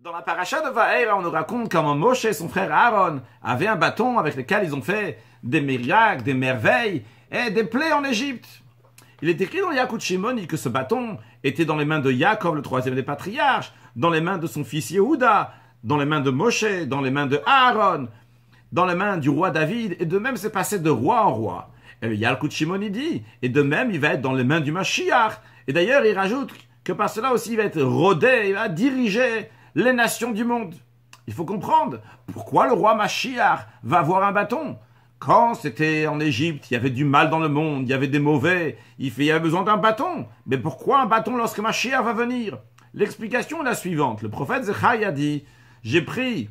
Dans la paracha de Vaera, on nous raconte comment Moshe et son frère Aaron avaient un bâton avec lequel ils ont fait des miracles, des merveilles et des plaies en Égypte. Il est écrit dans Yalkut Shimoni que ce bâton était dans les mains de Yaakov, le troisième des patriarches, dans les mains de son fils Yehuda, dans les mains de Moshe, dans les mains de Aaron, dans les mains du roi David, et de même c'est passé de roi en roi. Et le Yalkut Shimoni dit, et de même il va être dans les mains du Mashiach. Et d'ailleurs il rajoute que par cela aussi il va être rodé, il va diriger les nations du monde. Il faut comprendre pourquoi le roi Mashiach va avoir un bâton. Quand c'était en Égypte, il y avait du mal dans le monde, il y avait des mauvais, il y avait besoin d'un bâton. Mais pourquoi un bâton lorsque Mashiach va venir? L'explication est la suivante. Le prophète Zechaï a dit, j'ai pris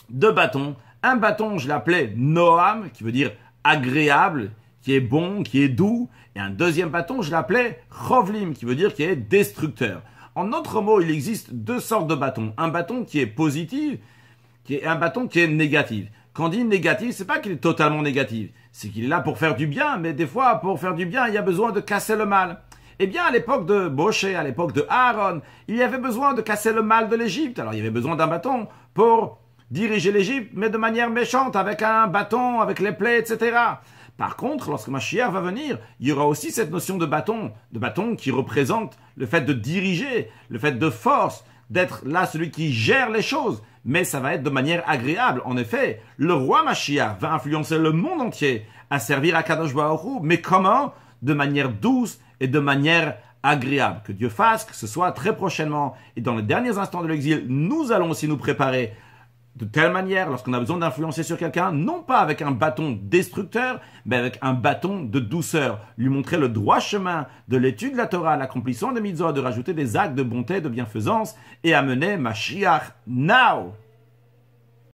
deux bâtons. Un bâton, je l'appelais Noam, qui veut dire agréable, qui est bon, qui est doux. Et un deuxième bâton, je l'appelais Chovlim, qui veut dire qui est destructeur. En d'autres mots, il existe deux sortes de bâtons. Un bâton qui est positif, et un bâton qui est négatif. Quand on dit négatif, c'est pas qu'il est totalement négatif. C'est qu'il est là pour faire du bien, mais des fois, pour faire du bien, il y a besoin de casser le mal. Eh bien, à l'époque de Moshe, à l'époque de Aaron, il y avait besoin de casser le mal de l'Égypte. Alors, il y avait besoin d'un bâton pour diriger l'Égypte, mais de manière méchante, avec un bâton, avec les plaies, etc. Par contre, lorsque Mashiach va venir, il y aura aussi cette notion de bâton qui représente le fait de diriger, le fait de force, d'être là celui qui gère les choses. Mais ça va être de manière agréable. En effet, le roi Mashiach va influencer le monde entier à servir à Kadosh Baruch Hu. Mais comment? De manière douce et de manière agréable. Que Dieu fasse que ce soit très prochainement. Et dans les derniers instants de l'exil, nous allons aussi nous préparer de telle manière, lorsqu'on a besoin d'influencer sur quelqu'un, non pas avec un bâton destructeur, mais avec un bâton de douceur. Lui montrer le droit chemin de l'étude de la Torah, l'accomplissement des mitzvot, de rajouter des actes de bonté, de bienfaisance, et amener Mashiach now.